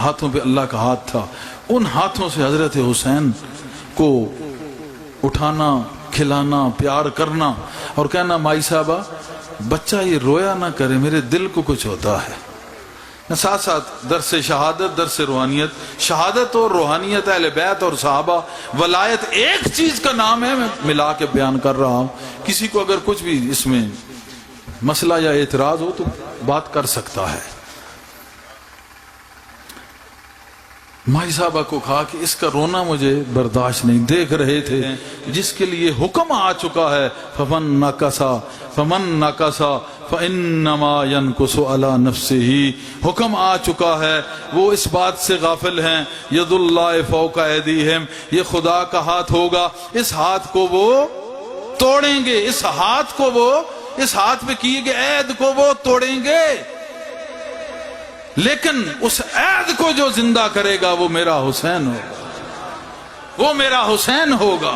ہاتھوں پہ اللہ کا ہاتھ تھا، ان ہاتھوں سے حضرت حسین کو اٹھانا، کھلانا، پیار کرنا اور کہنا مائی صاحبہ بچہ یہ رویا نہ کرے، میرے دل کو کچھ ہوتا ہے۔ ساتھ ساتھ درس شہادت، درس روحانیت، شہادت اور روحانیت، اہل بیت اور صحابہ، ولایت ایک چیز کا نام ہے، میں ملا کے بیان کر رہا ہوں۔ کسی کو اگر کچھ بھی اس میں مسئلہ یا اعتراض ہو تو بات کر سکتا ہے۔ مائی صاحبہ کو کہا کہ اس کا رونا مجھے برداشت نہیں، دیکھ رہے تھے جس کے لیے حکم آ چکا ہے فمن نکسا فانما ينكث على نفسه، حکم آ چکا ہے، وہ اس بات سے غافل ہیں۔ ید اللہ فوق ایدیہم، یہ خدا کا ہاتھ ہوگا، اس ہاتھ کو وہ توڑیں گے، اس ہاتھ پہ کیے گئے عہد کو وہ توڑیں گے، لیکن اس عہد کو جو زندہ کرے گا وہ میرا حسین ہوگا، وہ میرا حسین ہوگا۔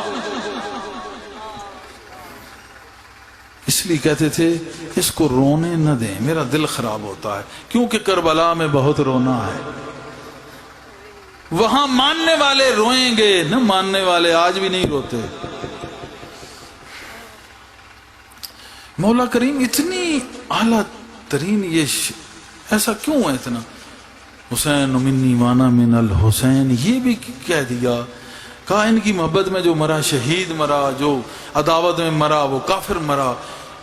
اس لیے کہتے تھے اس کو رونے نہ دیں، میرا دل خراب ہوتا ہے، کیونکہ کربلا میں بہت رونا ہے۔ وہاں ماننے والے روئیں گے، نہ ماننے والے آج بھی نہیں روتے۔ مولا کریم اتنی اعلیٰ ترین، یہ ایسا کیوں ہے اتنا؟ حسین منی وانا من الحسین، یہ بھی کہہ دیا، کہا ان کی محبت میں جو مرا شہید مرا، جو عداوت میں مرا وہ کافر مرا۔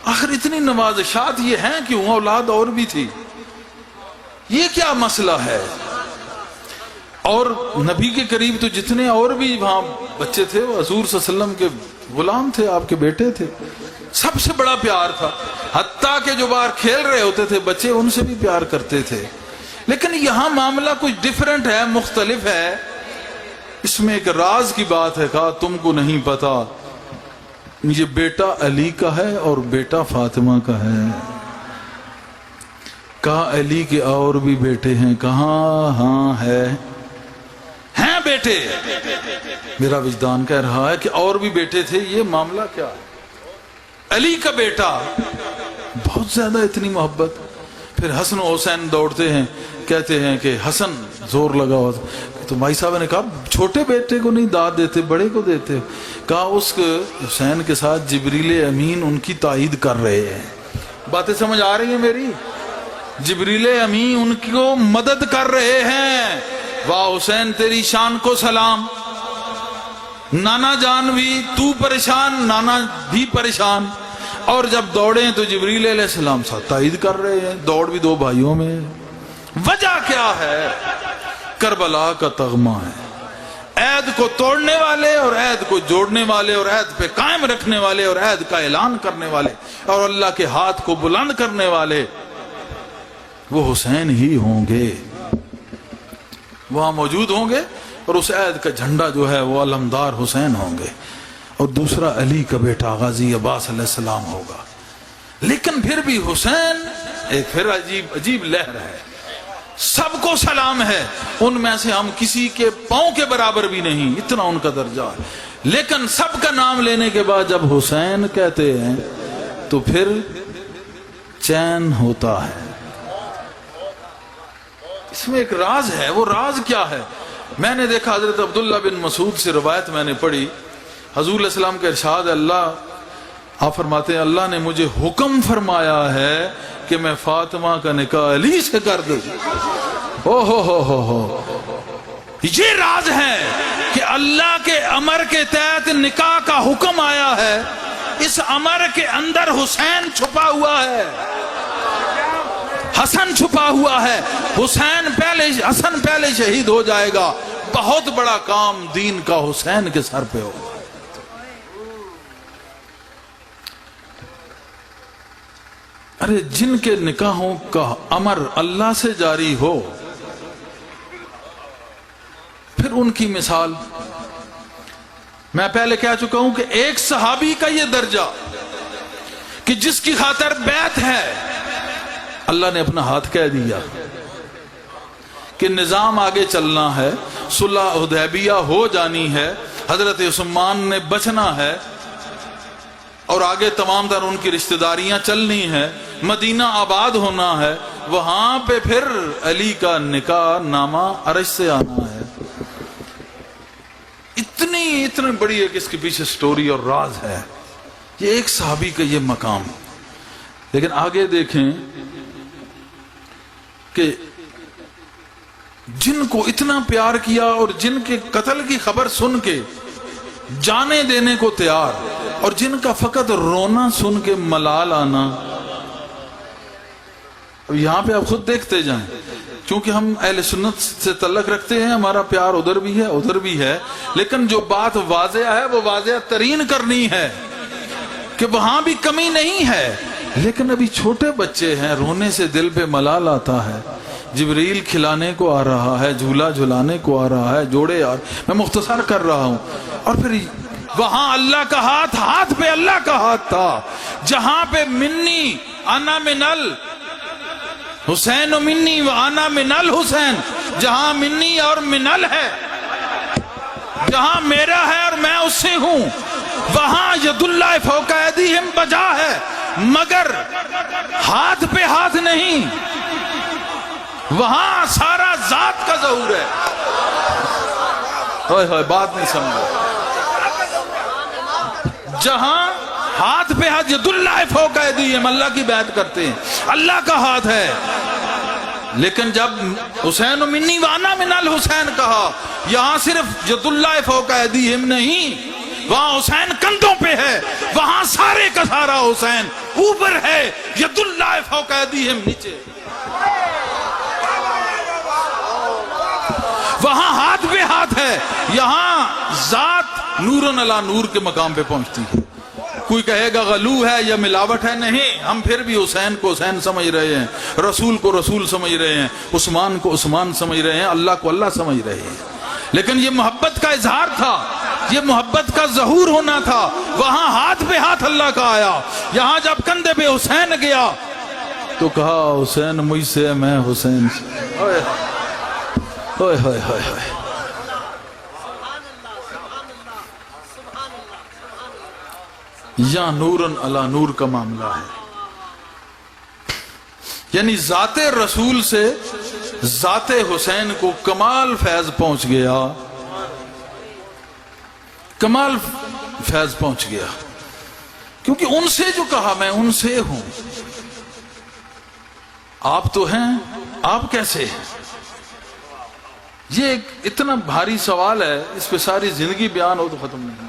آخر اتنی نوازشات یہ ہیں کیوں؟ اولاد اور بھی تھی، یہ کیا مسئلہ ہے؟ اور نبی کے قریب تو جتنے اور بھی وہاں بچے تھے وہ حضور صلی اللہ علیہ وسلم کے غلام تھے، آپ کے بیٹے تھے، سب سے بڑا پیار تھا، حتیٰ کہ جو باہر کھیل رہے ہوتے تھے بچے ان سے بھی پیار کرتے تھے۔ لیکن یہاں معاملہ کچھ ڈیفرنٹ ہے، مختلف ہے، اس میں ایک راز کی بات ہے۔ کہا تم کو نہیں پتا یہ بیٹا علی کا ہے اور بیٹا فاطمہ کا ہے۔ کہا علی کے اور بھی بیٹے ہیں؟ کہاں ہاں ہیں بیٹے، میرا وجدان کہہ رہا ہے کہ اور بھی بیٹے تھے۔ یہ معاملہ کیا ہے؟ علی کا بیٹا، بہت زیادہ اتنی محبت۔ پھر حسن و حسین دوڑتے ہیں، کہتے ہیں کہ حسن زور لگا ہوا تو مائی صاحب نے کہا چھوٹے بیٹے کو نہیں داد دیتے، بڑے کو دیتے۔ کہا اس حسین کے ساتھ جبریل امین ان کی تائید کر رہے ہیں۔ باتیں سمجھ آ رہی ہیں میری؟ جبریل امین ان کو مدد کر رہے ہیں۔ واہ حسین تیری شان کو سلام، نانا جان بھی تو پریشان، نانا بھی پریشان۔ اور جب دوڑیں تو جبریل علیہ السلام ساتھ تائید کر رہے ہیں، دوڑ بھی دو بھائیوں میں۔ وجہ کیا ہے؟ کربلا کا تغمہ ہے، عہد کو توڑنے والے اور عہد کو جوڑنے والے اور عہد پہ قائم رکھنے والے اور عہد کا اعلان کرنے والے اور اللہ کے ہاتھ کو بلند کرنے والے وہ حسین ہی ہوں گے، وہاں موجود ہوں گے، اور اس عہد کا جھنڈا جو ہے وہ علمدار حسین ہوں گے، اور دوسرا علی کا بیٹا غازی عباس علیہ السلام ہوگا۔ لیکن پھر بھی حسین ایک پھر عجیب لہر ہے، سب کو سلام ہے، ان میں سے ہم کسی کے پاؤں کے برابر بھی نہیں، اتنا ان کا درجہ ہے۔ لیکن سب کا نام لینے کے بعد جب حسین کہتے ہیں تو پھر چین ہوتا ہے۔ اس میں ایک راز ہے، وہ راز کیا ہے؟ میں نے دیکھا حضرت عبداللہ بن مسعود سے روایت میں نے پڑھی، حضور علیہ السلام کا ارشاد، آپ فرماتے ہیں اللہ نے مجھے حکم فرمایا ہے کہ میں فاطمہ کا نکاح علی سے کر دوں۔ ہو یہ راز ہے کہ اللہ کے امر کے تحت نکاح کا حکم آیا ہے، اس امر کے اندر حسین چھپا ہوا ہے، حسن چھپا ہوا ہے۔ حسن پہلے شہید ہو جائے گا، بہت بڑا کام دین کا حسین کے سر پہ ہوگا۔ ارے جن کے نکاحوں کا امر اللہ سے جاری ہو، پھر ان کی مثال میں پہلے کہہ چکا ہوں کہ ایک صحابی کا یہ درجہ کہ جس کی خاطر بیعت ہے، اللہ نے اپنا ہاتھ کہہ دیا کہ نظام آگے چلنا ہے، صلح حدیبیہ ہو جانی ہے، حضرت عثمان نے بچنا ہے، اور آگے تمام تر ان کی رشتہ داریاں چلنی ہے، مدینہ آباد ہونا ہے، وہاں پہ پھر علی کا نکاح نامہ عرش سے آنا ہے. اتنی بڑی ہے کہ اس کے پیچھے سٹوری اور راز ہے. یہ ایک صحابی کا یہ مقام. لیکن آگے دیکھیں کہ جن کو اتنا پیار کیا اور جن کے قتل کی خبر سن کے جانے دینے کو تیار، اور جن کا فقط رونا سن کے ملال آنا. اب یہاں پہ آپ خود دیکھتے جائیں، کیونکہ ہم اہل سنت سے تعلق رکھتے ہیں، ہمارا پیار ادھر بھی ہے ادھر بھی ہے، لیکن جو بات واضح ہے وہ واضح ترین کرنی ہے کہ وہاں بھی کمی نہیں ہے. لیکن ابھی چھوٹے بچے ہیں، رونے سے دل پہ ملال آتا ہے. جبریل کھلانے کو آ رہا ہے، جھولا جھلانے کو آ رہا ہے، جوڑے یار میں مختصر کر رہا ہوں. اور پھر وہاں اللہ کا ہاتھ پہ اللہ کا ہاتھ تھا، جہاں پہ منی انا منل حسین و منی و انا منل حسین، جہاں منی اور منل ہے، جہاں میرا ہے اور میں اس سے ہوں، وہاں ید اللہ فوق ایدیہم بجا ہے، مگر ہاتھ پہ ہاتھ نہیں، وہاں سارا ذات کا ظہور ہے. ہوئے بات نہیں سمجھا. جہاں ہاتھ پہ ہاتھ، ید اللہ فوق ایدیہم، اللہ کی بیعت کرتے ہیں، اللہ کا ہاتھ ہے. لیکن جب حسین منی وانا من الحسین کہا، یہاں صرف ید اللہ فوق ایدیہم نہیں، وہاں حسین کندھوں پہ ہے، وہاں سارے کا سارا حسین اوپر ہے، ید اللہ فوق ایدیہم نیچے. وہاں ہاتھ پہ ہاتھ ہے، یہاں ذات نورن علی نور کے مقام پہ پہنچتی ہے. کوئی کہے گا غلو ہے یا ملاوٹ ہے، نہیں، ہم پھر بھی حسین کو حسین سمجھ رہے ہیں، رسول کو رسول سمجھ رہے ہیں، عثمان کو عثمان سمجھ رہے ہیں، اللہ کو اللہ سمجھ رہے ہیں. لیکن یہ محبت کا اظہار تھا، یہ محبت کا ظہور ہونا تھا. وہاں ہاتھ پہ ہاتھ اللہ کا آیا. یہاں جب کندھے پہ حسین گیا تو کہا حسین مجھ سے، میں حسین سے. ہوئے ہوئے ہوئے ہوئے. یا نورن علی نور کا معاملہ ہے. یعنی ذات رسول سے ذات حسین کو کمال فیض پہنچ گیا، کمال فیض پہنچ گیا. کیونکہ ان سے جو کہا میں ان سے ہوں. آپ تو ہیں، آپ کیسے ہیں؟ یہ ایک اتنا بھاری سوال ہے، اس پہ ساری زندگی بیان ہو تو ختم نہیں.